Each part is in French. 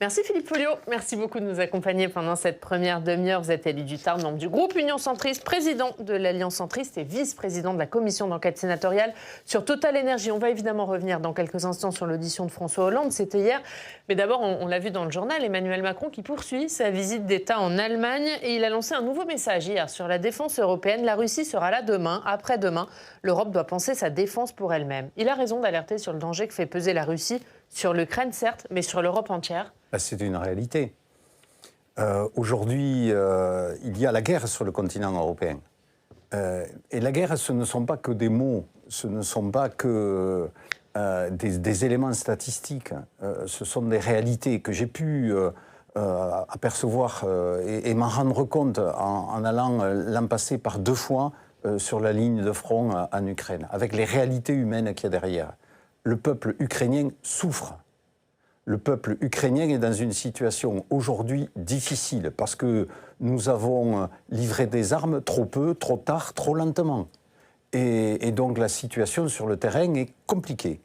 Merci Philippe Folliot, merci beaucoup de nous accompagner pendant cette première demi-heure. Vous êtes élu du Tarn, membre du groupe Union Centriste, président de l'Alliance Centriste et vice-président de la commission d'enquête sénatoriale sur Total Énergie. On va évidemment revenir dans quelques instants sur l'audition de François Hollande, c'était hier. Mais d'abord, on l'a vu dans le journal, Emmanuel Macron qui poursuit sa visite d'État en Allemagne et il a lancé un nouveau message hier sur la défense européenne. La Russie sera là demain, après-demain. L'Europe doit penser sa défense pour elle-même. Il a raison d'alerter sur le danger que fait peser la Russie sur l'Ukraine, certes, mais sur l'Europe entière. C'est une réalité. Aujourd'hui, il y a la guerre sur le continent européen. Et la guerre, ce ne sont pas que des mots, ce ne sont pas que des éléments statistiques, ce sont des réalités que j'ai pu apercevoir et m'en rendre compte en allant l'an passé par 2 fois sur la ligne de front en Ukraine, avec les réalités humaines qu'il y a derrière. Le peuple ukrainien souffre. Le peuple ukrainien est dans une situation aujourd'hui difficile parce que nous avons livré des armes trop peu, trop tard, trop lentement. Et donc la situation sur le terrain est compliquée.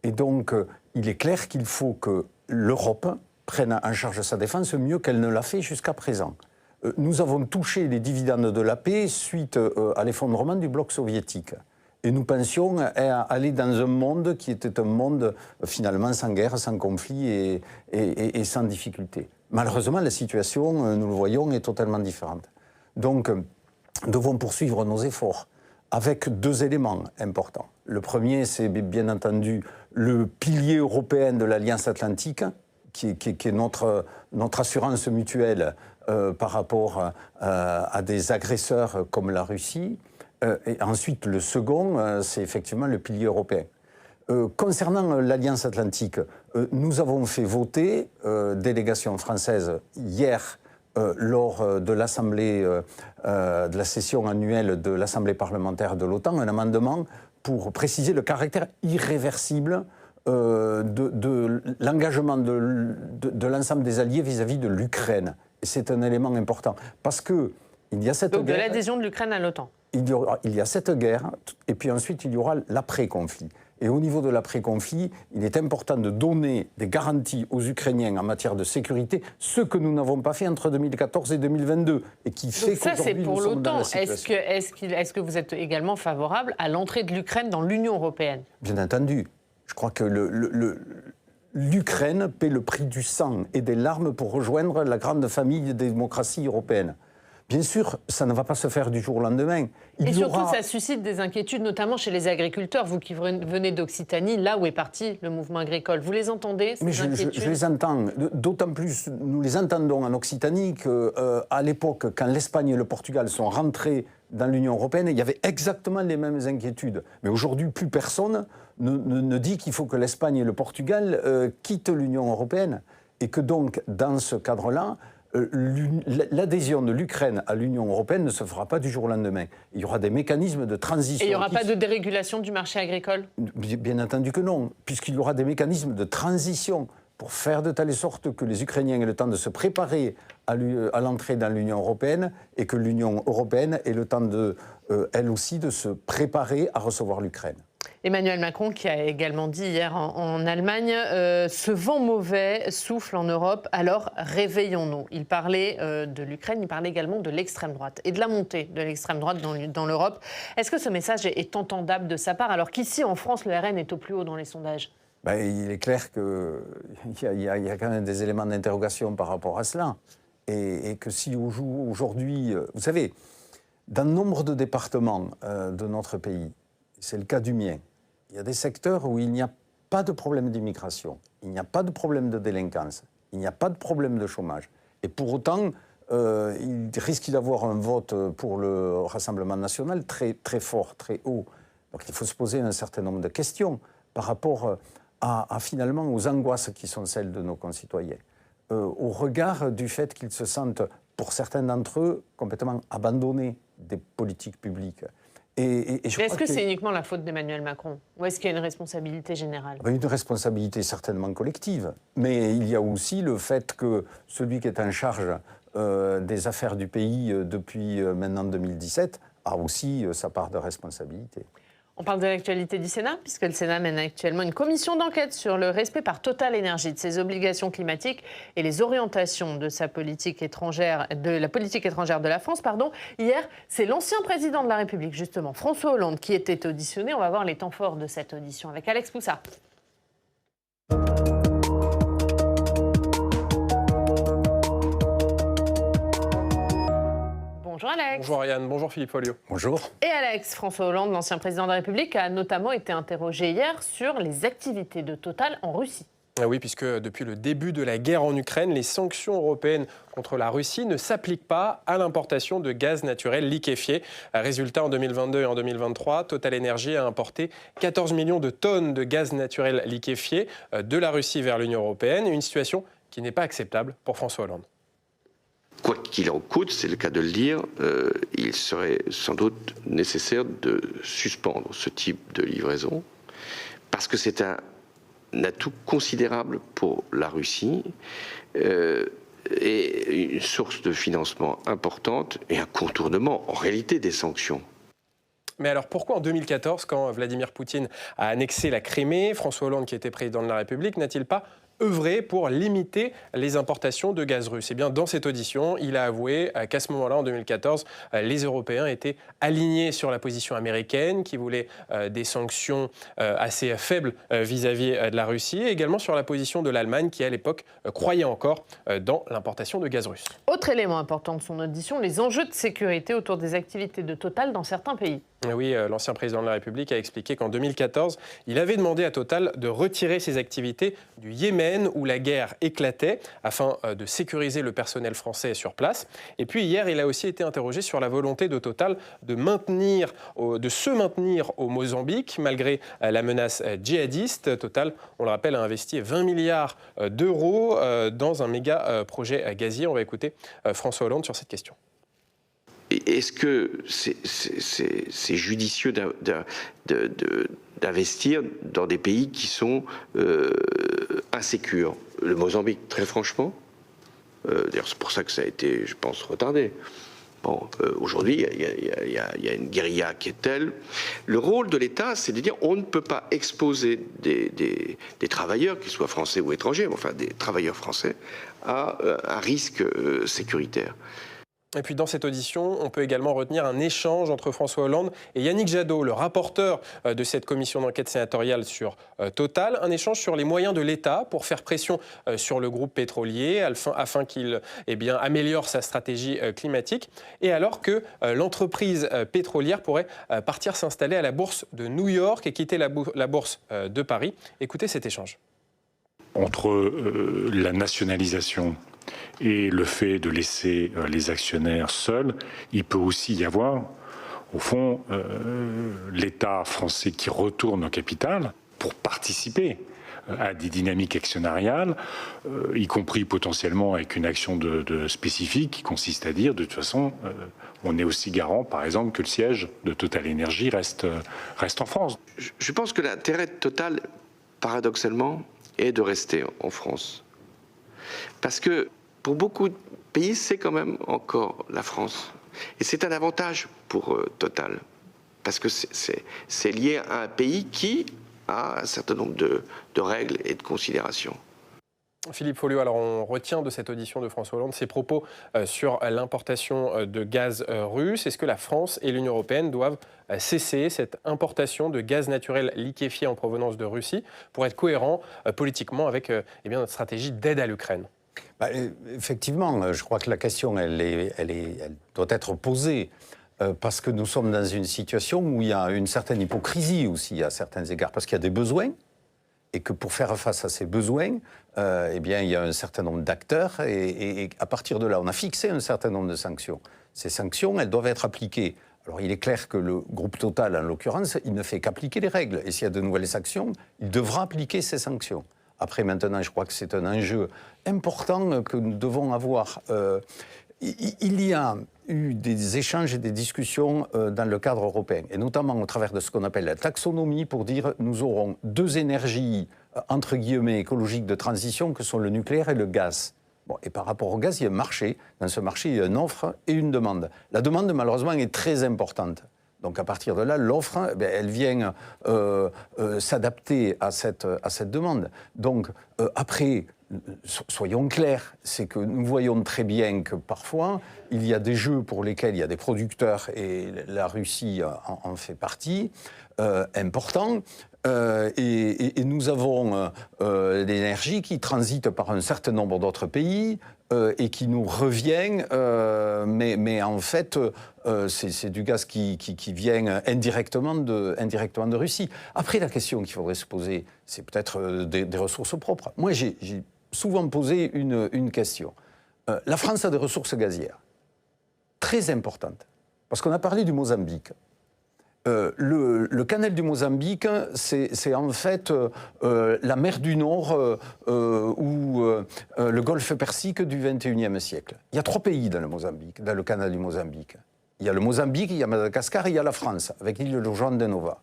Et donc il est clair qu'il faut que l'Europe prenne en charge sa défense mieux qu'elle ne l'a fait jusqu'à présent. Nous avons touché les dividendes de la paix suite à l'effondrement du bloc soviétique. Et nous pensions aller dans un monde qui était un monde finalement sans guerre, sans conflit et sans difficulté. Malheureusement, la situation, nous le voyons, est totalement différente. Donc, nous devons poursuivre nos efforts avec 2 éléments importants. Le premier, c'est bien entendu le pilier européen de l'Alliance Atlantique, qui est notre assurance mutuelle par rapport à des agresseurs comme la Russie. Et ensuite, le second, c'est effectivement le pilier européen. Concernant l'Alliance Atlantique, nous avons fait voter, délégation française, hier, lors de l'Assemblée, de la session annuelle de l'Assemblée parlementaire de l'OTAN, un amendement pour préciser le caractère irréversible de l'engagement de l'ensemble des alliés vis-à-vis de l'Ukraine. Et c'est un élément important, parce que il y a cette Donc guerre, de l'adhésion de l'Ukraine à l'OTAN. Il y a cette guerre, et puis ensuite il y aura l'après-conflit. Et au niveau de l'après-conflit, il est important de donner des garanties aux Ukrainiens en matière de sécurité, ce que nous n'avons pas fait entre 2014 et 2022, et qui fait donc ça, c'est pour l'OTAN. Est-ce que vous êtes également favorable à l'entrée de l'Ukraine dans l'Union européenne? Bien entendu. Je crois que l'Ukraine paie le prix du sang et des larmes pour rejoindre la grande famille des démocraties européennes. Bien sûr, ça ne va pas se faire du jour au lendemain. Et surtout, ça suscite des inquiétudes, notamment chez les agriculteurs. Vous qui venez d'Occitanie, là où est parti le mouvement agricole, vous les entendez, ces inquiétudes? Je les entends. D'autant plus, nous les entendons en Occitanie qu'à l'époque, quand l'Espagne et le Portugal sont rentrés dans l'Union européenne, il y avait exactement les mêmes inquiétudes. Mais aujourd'hui, plus personne ne dit qu'il faut que l'Espagne et le Portugal quittent l'Union européenne. Et que donc, dans ce cadre-là, l'adhésion de l'Ukraine à l'Union européenne ne se fera pas du jour au lendemain. Il y aura des mécanismes de transition. Et il n'y aura pas de dérégulation du marché agricole? Bien entendu que non, puisqu'il y aura des mécanismes de transition pour faire de telle sorte que les Ukrainiens aient le temps de se préparer à l'entrée dans l'Union européenne et que l'Union européenne ait le temps, elle aussi, de se préparer à recevoir l'Ukraine. Emmanuel Macron qui a également dit hier en Allemagne ce vent mauvais souffle en Europe, alors réveillons-nous. Il parlait de l'Ukraine, il parlait également de l'extrême droite et de la montée de l'extrême droite dans l'Europe. Est-ce que ce message est entendable de sa part alors qu'ici en France le RN est au plus haut dans les sondages? Il est clair qu'il y a quand même des éléments d'interrogation par rapport à cela et que si aujourd'hui, vous savez, dans nombre de départements de notre pays, c'est le cas du mien, il y a des secteurs où il n'y a pas de problème d'immigration, il n'y a pas de problème de délinquance, il n'y a pas de problème de chômage. Et pour autant, il risque d'avoir un vote pour le Rassemblement national très, très fort, très haut. Donc il faut se poser un certain nombre de questions par rapport finalement aux angoisses qui sont celles de nos concitoyens. Au regard du fait qu'ils se sentent, pour certains d'entre eux, complètement abandonnés des politiques publiques. Est-ce que c'est uniquement la faute d'Emmanuel Macron? Ou est-ce qu'il y a une responsabilité générale? Une responsabilité certainement collective. Mais il y a aussi le fait que celui qui est en charge des affaires du pays depuis maintenant 2017 a aussi sa part de responsabilité. On parle de l'actualité du Sénat, puisque le Sénat mène actuellement une commission d'enquête sur le respect par Total Energy de ses obligations climatiques et les orientations de sa politique étrangère, de la politique étrangère de la France. Hier, c'est l'ancien président de la République, justement, François Hollande, qui était auditionné. On va voir les temps forts de cette audition avec Alex Poussard. Bonjour Alex. Bonjour Ariane, bonjour Philippe Folliot. Bonjour. Et Alex, François Hollande, l'ancien président de la République, a notamment été interrogé hier sur les activités de Total en Russie. Oui, puisque depuis le début de la guerre en Ukraine, les sanctions européennes contre la Russie ne s'appliquent pas à l'importation de gaz naturel liquéfié. Résultat, en 2022 et en 2023, Total Energy a importé 14 millions de tonnes de gaz naturel liquéfié de la Russie vers l'Union européenne. Une situation qui n'est pas acceptable pour François Hollande. Quoi qu'il en coûte, c'est le cas de le dire, il serait sans doute nécessaire de suspendre ce type de livraison parce que c'est un atout considérable pour la Russie et une source de financement importante et un contournement en réalité des sanctions. Mais alors pourquoi en 2014, quand Vladimir Poutine a annexé la Crimée, François Hollande, qui était président de la République, n'a-t-il pas œuvrer pour limiter les importations de gaz russe? Et bien, dans cette audition, il a avoué qu'à ce moment-là, en 2014, les Européens étaient alignés sur la position américaine, qui voulait des sanctions assez faibles vis-à-vis de la Russie, et également sur la position de l'Allemagne, qui à l'époque croyait encore dans l'importation de gaz russe. Autre élément important de son audition, les enjeux de sécurité autour des activités de Total dans certains pays. Oui, l'ancien président de la République a expliqué qu'en 2014, il avait demandé à Total de retirer ses activités du Yémen où la guerre éclatait afin de sécuriser le personnel français sur place. Et puis hier, il a aussi été interrogé sur la volonté de Total de se maintenir au Mozambique malgré la menace djihadiste. Total, on le rappelle, a investi 20 milliards d'euros dans un méga projet gazier. On va écouter François Hollande sur cette question. Est-ce que c'est judicieux d'investir dans des pays qui sont insécures? Le Mozambique, très franchement. D'ailleurs, c'est pour ça que ça a été, je pense, retardé. Bon, aujourd'hui, il y a une guérilla qui est telle. Le rôle de l'État, c'est de dire on ne peut pas exposer des travailleurs, qu'ils soient français ou étrangers, enfin des travailleurs français, à un risque sécuritaire. Et puis dans cette audition, on peut également retenir un échange entre François Hollande et Yannick Jadot, le rapporteur de cette commission d'enquête sénatoriale sur Total. Un échange sur les moyens de l'État pour faire pression sur le groupe pétrolier afin qu'il améliore sa stratégie climatique. Et alors que l'entreprise pétrolière pourrait partir s'installer à la bourse de New York et quitter la bourse de Paris. Écoutez cet échange. Entre la nationalisation et le fait de laisser les actionnaires seuls, il peut aussi y avoir, au fond, l'État français qui retourne au capital pour participer à des dynamiques actionnariales, y compris potentiellement avec une action spécifique qui consiste à dire, de toute façon, on est aussi garant, par exemple, que le siège de Total Energy reste en France. Je pense que l'intérêt de Total, paradoxalement, est de rester en France. Parce que pour beaucoup de pays, c'est quand même encore la France. Et c'est un avantage pour Total. Parce que c'est lié à un pays qui a un certain nombre de règles et de considérations. Philippe Folliot, alors on retient de cette audition de François Hollande ses propos sur l'importation de gaz russe. Est-ce que la France et l'Union européenne doivent cesser cette importation de gaz naturel liquéfié en provenance de Russie pour être cohérent politiquement avec notre stratégie d'aide à l'Ukraine? Effectivement, je crois que la question, elle doit être posée parce que nous sommes dans une situation où il y a une certaine hypocrisie aussi à certains égards, parce qu'il y a des besoins et que pour faire face à ces besoins, il y a un certain nombre d'acteurs et à partir de là, on a fixé un certain nombre de sanctions. Ces sanctions, elles doivent être appliquées. Alors, il est clair que le groupe Total, en l'occurrence, il ne fait qu'appliquer les règles. Et s'il y a de nouvelles sanctions, il devra appliquer ces sanctions. Après, maintenant, je crois que c'est un enjeu important que nous devons avoir. Il y a eu des échanges et des discussions dans le cadre européen, et notamment au travers de ce qu'on appelle la taxonomie, pour dire nous aurons deux énergies, entre guillemets, écologiques de transition, que sont le nucléaire et le gaz. Bon, et par rapport au gaz, il y a un marché. Dans ce marché, il y a une offre et une demande. La demande, malheureusement, est très importante. Donc à partir de là, l'offre, elle vient s'adapter à cette demande. Donc après, soyons clairs, c'est que nous voyons très bien que parfois, il y a des jeux pour lesquels il y a des producteurs, et la Russie en fait partie, importants. Et nous avons l'énergie qui transite par un certain nombre d'autres pays et qui nous revient, mais en fait, c'est du gaz qui vient indirectement de Russie. Après, la question qu'il faudrait se poser, c'est peut-être des ressources propres. Moi, j'ai souvent posé une question. La France a des ressources gazières très importantes, parce qu'on a parlé du Mozambique. Le canal du Mozambique, c'est en fait la mer du Nord ou le golfe Persique du XXIe siècle. Il y a 3 pays dans le canal du Mozambique. Il y a le Mozambique, il y a Madagascar et il y a la France, avec l'île de Juan de Nova.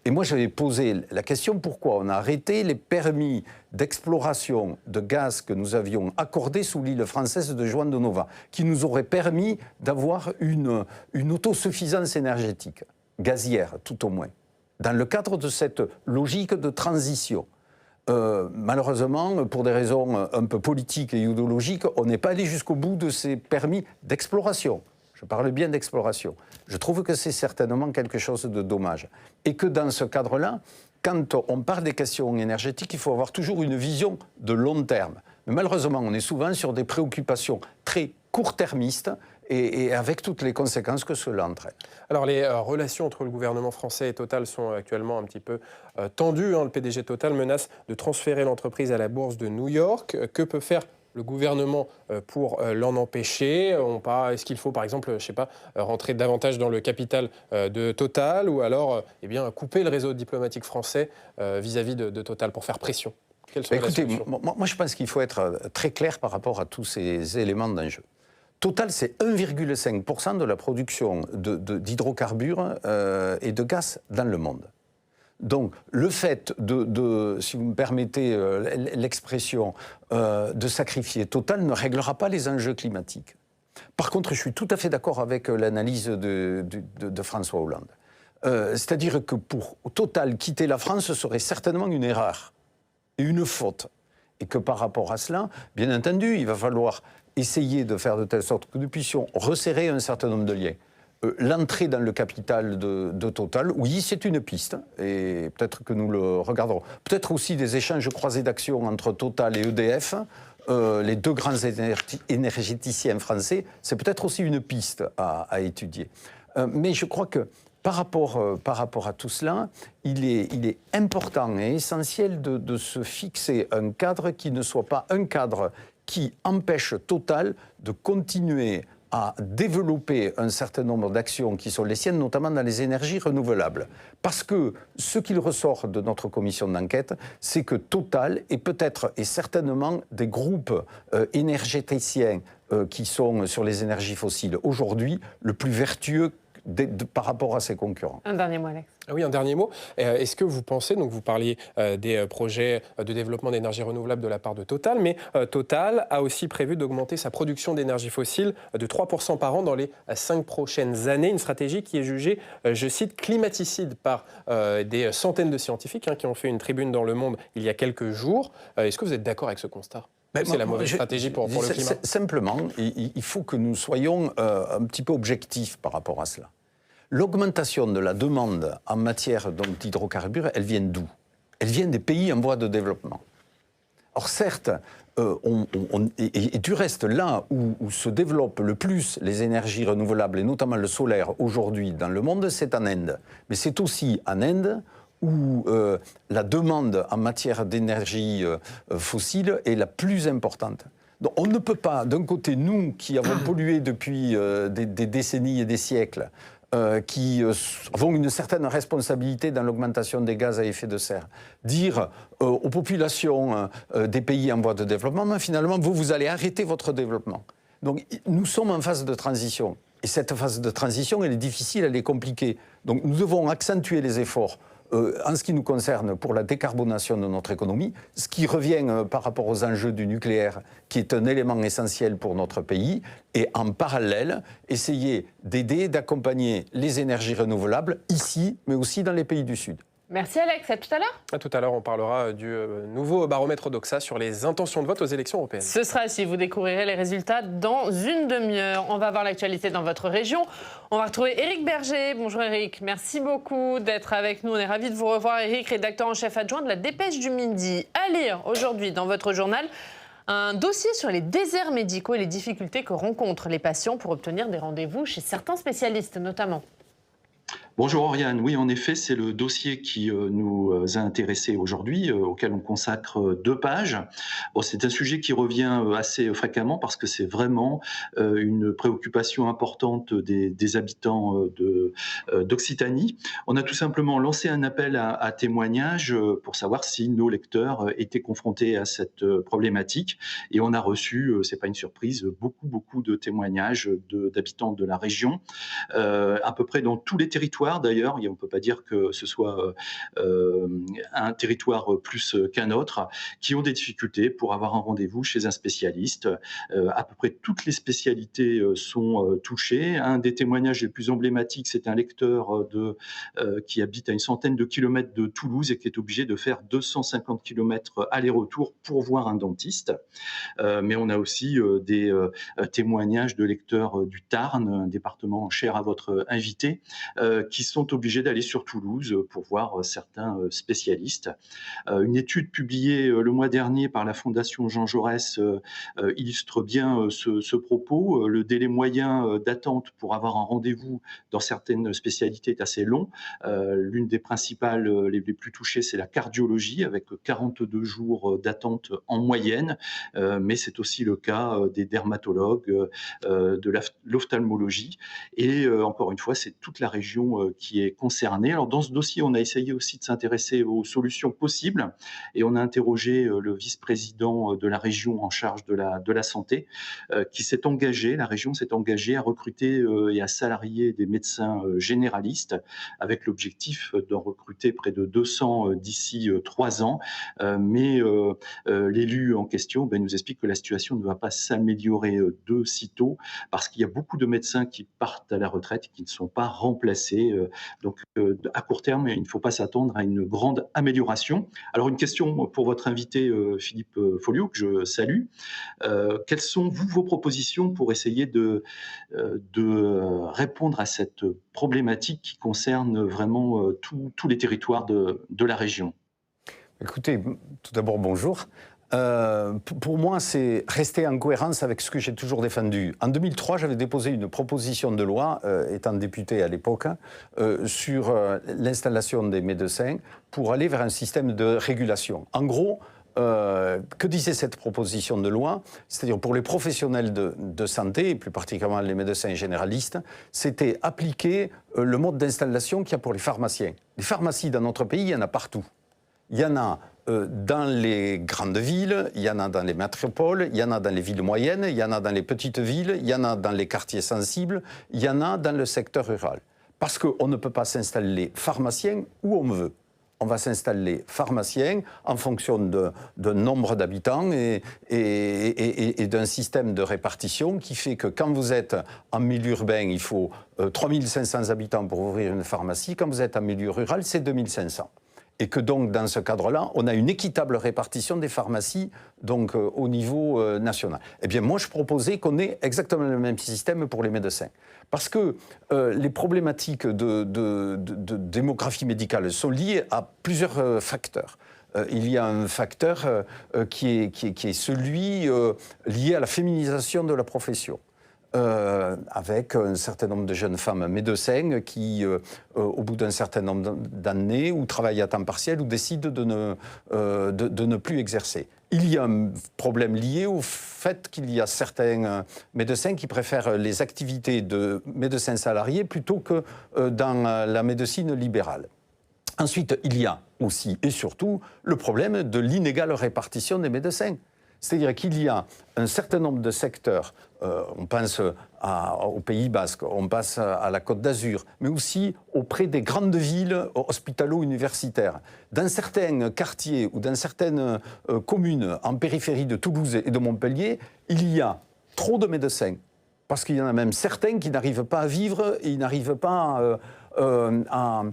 Et moi, j'avais posé la question pourquoi on a arrêté les permis d'exploration de gaz que nous avions accordés sous l'île française de Juan de Nova, qui nous auraient permis d'avoir une autosuffisance énergétique. Gazière, tout au moins, dans le cadre de cette logique de transition. Malheureusement, pour des raisons un peu politiques et idéologiques, on n'est pas allé jusqu'au bout de ces permis d'exploration. Je parle bien d'exploration. Je trouve que c'est certainement quelque chose de dommage. Et que dans ce cadre-là, quand on parle des questions énergétiques, il faut avoir toujours une vision de long terme. Mais malheureusement, on est souvent sur des préoccupations très court-termistes, et avec toutes les conséquences que cela entraîne. Alors les relations entre le gouvernement français et Total sont actuellement un petit peu tendues. Le PDG Total menace de transférer l'entreprise à la bourse de New York. Que peut faire le gouvernement pour l'en empêcher? Est-ce qu'il faut, par exemple, je sais pas, rentrer davantage dans le capital de Total, ou alors couper le réseau diplomatique français vis-à-vis de Total pour faire pression? Quelles sont les solutions ? Moi, je pense qu'il faut être très clair par rapport à tous ces éléments d'enjeu. Total, c'est 1,5% de la production d'hydrocarbures et de gaz dans le monde. Donc, le fait si vous me permettez l'expression, de sacrifier Total ne réglera pas les enjeux climatiques. Par contre, je suis tout à fait d'accord avec l'analyse de François Hollande. C'est-à-dire que pour Total, quitter la France serait certainement une erreur et une faute. Et que par rapport à cela, bien entendu, il va falloir essayer de faire de telle sorte que nous puissions resserrer un certain nombre de liens. L'entrée dans le capital de Total, oui, c'est une piste, et peut-être que nous le regarderons. Peut-être aussi des échanges croisés d'actions entre Total et EDF, les 2 grands énergéticiens français, c'est peut-être aussi une piste à étudier. Mais je crois que par rapport à tout cela, il est important et essentiel de se fixer un cadre qui ne soit pas un cadre qui empêche Total de continuer à développer un certain nombre d'actions qui sont les siennes, notamment dans les énergies renouvelables. Parce que ce qu'il ressort de notre commission d'enquête, c'est que Total est peut-être et certainement des groupes énergéticiens qui sont sur les énergies fossiles aujourd'hui le plus vertueux par rapport à ses concurrents. Un dernier mot, Alex. Oui, un dernier mot. Est-ce que vous pensez, donc vous parliez des projets de développement d'énergie renouvelable de la part de Total, mais Total a aussi prévu d'augmenter sa production d'énergie fossile de 3% par an dans les 5 prochaines années, une stratégie qui est jugée, je cite, climaticide par des centaines de scientifiques qui ont fait une tribune dans Le Monde il y a quelques jours. Est-ce que vous êtes d'accord avec ce constat ? C'est la mauvaise stratégie pour le climat. Simplement, il faut que nous soyons un petit peu objectifs par rapport à cela. L'augmentation de la demande en matière d'hydrocarbures, elle vient d'où? Elle vient des pays en voie de développement. Or certes, et du reste, là où se développent le plus les énergies renouvelables, et notamment le solaire aujourd'hui dans le monde, c'est en Inde. Mais c'est aussi en Inde où la demande en matière d'énergie fossile est la plus importante. Donc on ne peut pas, d'un côté, nous qui avons pollué depuis des décennies et des siècles, qui avons une certaine responsabilité dans l'augmentation des gaz à effet de serre, dire aux populations des pays en voie de développement, mais finalement, vous allez arrêter votre développement. Donc nous sommes en phase de transition. Et cette phase de transition, elle est difficile, elle est compliquée. Donc nous devons accentuer les efforts en ce qui nous concerne, pour la décarbonation de notre économie, ce qui revient par rapport aux enjeux du nucléaire, qui est un élément essentiel pour notre pays, et en parallèle, essayer d'aider, d'accompagner les énergies renouvelables ici, mais aussi dans les pays du Sud. Merci Alex, à tout à l'heure. À tout à l'heure, on parlera du nouveau baromètre Odoxa sur les intentions de vote aux élections européennes. Ce sera ainsi, vous découvrirez les résultats dans une demi-heure. On va voir l'actualité dans votre région. On va retrouver Éric Berger. Bonjour Éric, merci beaucoup d'être avec nous. On est ravis de vous revoir. Éric, rédacteur en chef adjoint de la Dépêche du Midi. À lire aujourd'hui dans votre journal, un dossier sur les déserts médicaux et les difficultés que rencontrent les patients pour obtenir des rendez-vous chez certains spécialistes notamment. Bonjour Oriane, oui en effet c'est le dossier qui nous a intéressés aujourd'hui, auquel on consacre 2 pages. Bon, c'est un sujet qui revient assez fréquemment parce que c'est vraiment une préoccupation importante des habitants d'Occitanie. On a tout simplement lancé un appel à témoignages pour savoir si nos lecteurs étaient confrontés à cette problématique et on a reçu, c'est pas une surprise, beaucoup de témoignages d'habitants de la région, à peu près dans tous les territoires. D'ailleurs, on ne peut pas dire que ce soit un territoire plus qu'un autre, qui ont des difficultés pour avoir un rendez-vous chez un spécialiste. À peu près toutes les spécialités sont touchées. Un des témoignages les plus emblématiques, c'est un lecteur qui habite à une centaine de kilomètres de Toulouse et qui est obligé de faire 250 kilomètres aller-retour pour voir un dentiste. Mais on a aussi des témoignages de lecteurs du Tarn, un département cher à votre invité, qui sont obligés d'aller sur Toulouse pour voir certains spécialistes. Une étude publiée le mois dernier par la Fondation Jean Jaurès illustre bien ce propos. Le délai moyen d'attente pour avoir un rendez-vous dans certaines spécialités est assez long. L'une des principales, les plus touchées, c'est la cardiologie, avec 42 jours d'attente en moyenne, mais c'est aussi le cas des dermatologues, de l'ophtalmologie. Et encore une fois, c'est toute la région qui est concernée. Alors dans ce dossier, on a essayé aussi de s'intéresser aux solutions possibles et on a interrogé le vice-président de la région en charge de la santé qui s'est engagé, la région s'est engagée à recruter et à salarier des médecins généralistes avec l'objectif d'en recruter près de 200 d'ici 3 ans. Mais l'élu en question nous explique que la situation ne va pas s'améliorer de sitôt parce qu'il y a beaucoup de médecins qui partent à la retraite et qui ne sont pas remplacés. Donc, à court terme, il ne faut pas s'attendre à une grande amélioration. Alors, une question pour votre invité, Philippe Folliot, que je salue. Quelles sont, vos propositions pour essayer de répondre à cette problématique qui concerne vraiment tous les territoires de la région? Écoutez, tout d'abord, bonjour. Pour moi, c'est rester en cohérence avec ce que j'ai toujours défendu. En 2003, j'avais déposé une proposition de loi, étant député à l'époque, sur l'installation des médecins pour aller vers un système de régulation. En gros, que disait cette proposition de loi? C'est-à-dire pour les professionnels de santé, et plus particulièrement les médecins généralistes, c'était appliquer le mode d'installation qu'il y a pour les pharmaciens. Les pharmacies dans notre pays, il y en a partout. Il y en a dans les grandes villes, il y en a dans les métropoles, il y en a dans les villes moyennes, il y en a dans les petites villes, il y en a dans les quartiers sensibles, il y en a dans le secteur rural. Parce qu'on ne peut pas s'installer pharmacien où on veut. On va s'installer pharmacien en fonction d'un nombre d'habitants et d'un système de répartition qui fait que quand vous êtes en milieu urbain, il faut 3500 habitants pour ouvrir une pharmacie. Quand vous êtes en milieu rural, c'est 2500. Et que donc, dans ce cadre-là, on a une équitable répartition des pharmacies donc, au niveau national. Eh bien, moi, je proposais qu'on ait exactement le même système pour les médecins. Parce que les problématiques de démographie médicale sont liées à plusieurs facteurs. Il y a un facteur qui est celui lié à la féminisation de la profession. Avec un certain nombre de jeunes femmes médecins qui, au bout d'un certain nombre d'années, ou travaillent à temps partiel, ou décident de ne plus exercer. Il y a un problème lié au fait qu'il y a certains médecins qui préfèrent les activités de médecins salariés plutôt que dans la médecine libérale. Ensuite, il y a aussi et surtout le problème de l'inégale répartition des médecins. C'est-à-dire qu'il y a un certain nombre de secteurs on pense au Pays Basque, on passe à la Côte d'Azur, mais aussi auprès des grandes villes hospitalo-universitaires. Dans certains quartiers ou dans certaines communes en périphérie de Toulouse et de Montpellier, il y a trop de médecins. Parce qu'il y en a même certains qui n'arrivent pas à vivre, et ils n'arrivent pas à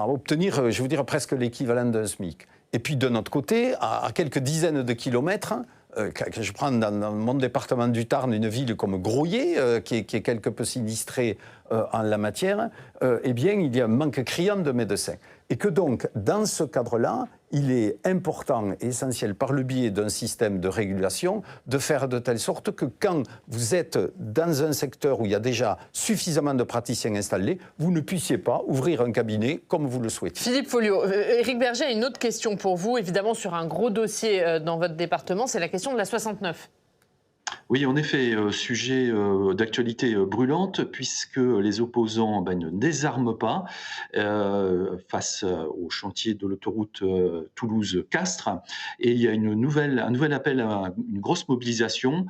obtenir, je veux dire, presque l'équivalent d'un SMIC. Et puis de notre côté, à quelques dizaines de kilomètres, je prends dans mon département du Tarn une ville comme Groyer, qui est quelque peu sinistrée en la matière, eh bien, il y a un manque criant de médecins. Et que donc, dans ce cadre-là, il est important et essentiel, par le biais d'un système de régulation, de faire de telle sorte que quand vous êtes dans un secteur où il y a déjà suffisamment de praticiens installés, vous ne puissiez pas ouvrir un cabinet comme vous le souhaitez. Philippe Folliot, Éric Berger a une autre question pour vous, évidemment sur un gros dossier dans votre département, c'est la question de la 69. Oui, en effet, sujet d'actualité brûlante, puisque les opposants ne désarment pas face au chantier de l'autoroute Toulouse-Castres. Et il y a un nouvel appel à une grosse mobilisation,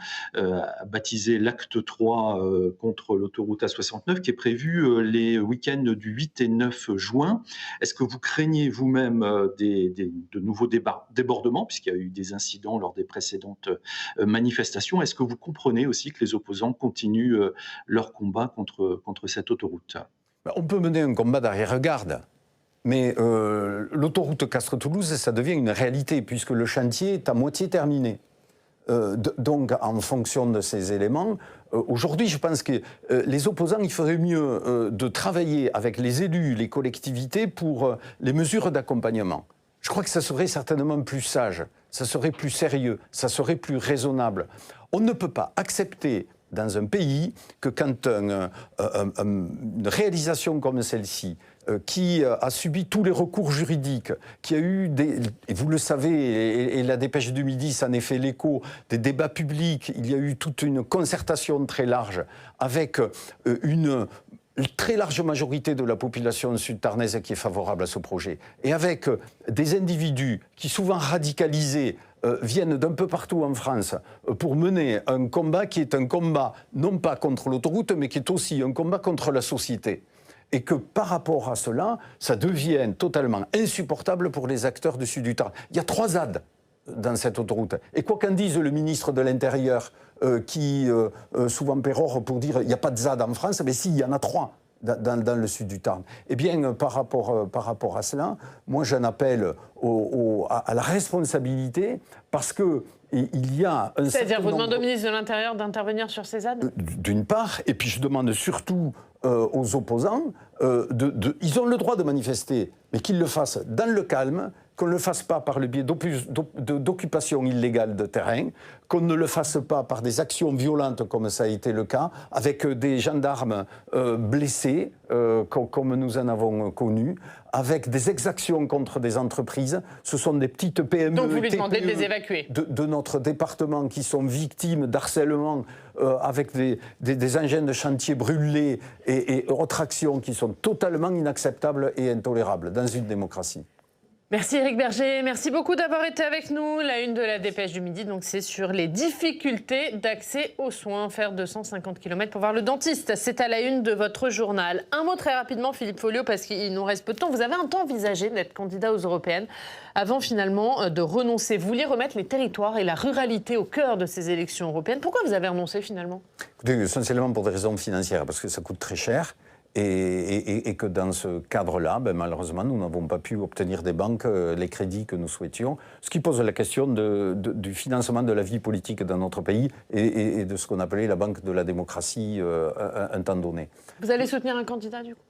baptisé l'Acte 3 contre l'autoroute A69, qui est prévu les week-ends du 8 et 9 juin. Est-ce que vous craignez vous-même de nouveaux débordements, puisqu'il y a eu des incidents lors des précédentes manifestations? Est-ce que vous comprenez aussi que les opposants continuent leur combat contre cette autoroute? On peut mener un combat d'arrière-garde, mais l'autoroute Castres-Toulouse, ça devient une réalité, puisque le chantier est à moitié terminé. Donc, en fonction de ces éléments, aujourd'hui, je pense que les opposants, il ferait mieux de travailler avec les élus, les collectivités, pour les mesures d'accompagnement. Je crois que ça serait certainement plus sage, ça serait plus sérieux, ça serait plus raisonnable. On ne peut pas accepter dans un pays que quand une réalisation comme celle-ci, qui a subi tous les recours juridiques, qui a eu, et vous le savez, et la dépêche du Midi s'en est fait l'écho, des débats publics, il y a eu toute une concertation très large avec une très large majorité de la population sud-tarnaise qui est favorable à ce projet, et avec des individus qui, souvent radicalisés, viennent d'un peu partout en France pour mener un combat qui est un combat non pas contre l'autoroute, mais qui est aussi un combat contre la société. Et que par rapport à cela, ça devient totalement insupportable pour les acteurs du sud du Tarn. Il y a 3 ZAD dans cette autoroute. Et quoi qu'en dise le ministre de l'Intérieur, qui souvent pérore pour dire qu'il n'y a pas de ZAD en France, mais si, il y en a 3 dans le sud du Tarn. Eh bien, par rapport à cela, moi j'en appelle à la responsabilité, parce que il y a un... C'est-à-dire, vous demandez au ministre de l'Intérieur d'intervenir sur ces ZAD ? D'une part, et puis je demande surtout aux opposants, ils ont le droit de manifester, mais qu'ils le fassent dans le calme, qu'on ne le fasse pas par le biais d'occupation illégale de terrain, qu'on ne le fasse pas par des actions violentes comme ça a été le cas, avec des gendarmes blessés, comme nous en avons connu, avec des exactions contre des entreprises. Ce sont des petites PME. Donc vous lui demandez de les évacuer. De notre département qui sont victimes d'harcèlement avec des engins de chantier brûlés et autres actions qui sont totalement inacceptables et intolérables dans une démocratie. Merci Éric Berger, merci beaucoup d'avoir été avec nous. La une de la dépêche du Midi, donc c'est sur les difficultés d'accès aux soins. Faire 250 km pour voir le dentiste, c'est à la une de votre journal. Un mot très rapidement, Philippe Folliot, parce qu'il nous reste peu de temps. Vous avez un temps envisagé d'être candidat aux européennes avant finalement de renoncer. Vous vouliez remettre les territoires et la ruralité au cœur de ces élections européennes. Pourquoi vous avez renoncé finalement ? Écoutez, essentiellement pour des raisons financières, parce que ça coûte très cher. Et que dans ce cadre-là, malheureusement, nous n'avons pas pu obtenir des banques les crédits que nous souhaitions, ce qui pose la question du financement de la vie politique dans notre pays et de ce qu'on appelait la banque de la démocratie un temps donné. Vous allez soutenir un candidat du coup ?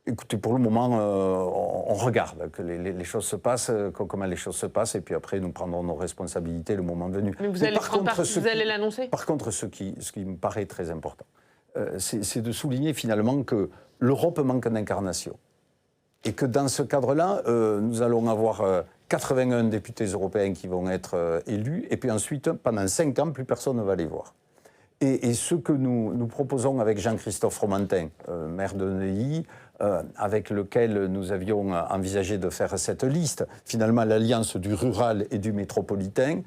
Écoutez, pour le moment, on regarde que les choses se passent, comment les choses se passent, et puis après, nous prendrons nos responsabilités le moment venu. Mais vous allez l'annoncer ? Par contre, ce qui me paraît très important, c'est de souligner finalement que l'Europe manque d'incarnation. Et que dans ce cadre-là, nous allons avoir 81 députés européens qui vont être élus, et puis ensuite, pendant 5 ans, plus personne ne va les voir. Et ce que nous proposons avec Jean-Christophe Fromentin, maire de Neuilly, avec lequel nous avions envisagé de faire cette liste, finalement l'alliance du rural et du métropolitain,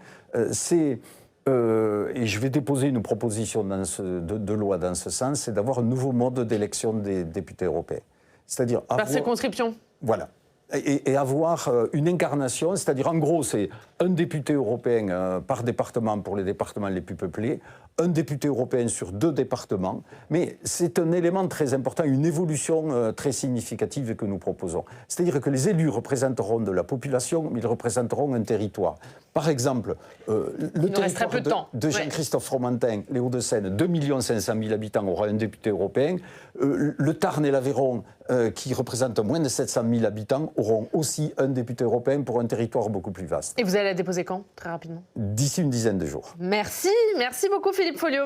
c'est et je vais déposer une proposition de loi dans ce sens, c'est d'avoir un nouveau mode d'élection des députés européens. C'est-à-dire Par circonscription. Voilà. Et avoir une incarnation, c'est-à-dire en gros, c'est un député européen par département pour les départements les plus peuplés, un député européen sur 2 départements, mais c'est un élément très important, une évolution très significative que nous proposons. C'est-à-dire que les élus représenteront de la population, mais ils représenteront un territoire. Par exemple, le territoire de Jean-Christophe Fromentin, les Hauts-de-Seine, 2 500 000 habitants, aura un député européen. Le Tarn et l'Aveyron, qui représentent moins de 700 000 habitants, auront aussi un député européen pour un territoire beaucoup plus vaste. Et vous allez la déposer quand, très rapidement? D'ici une dizaine de jours. Merci beaucoup Philippe Folliot.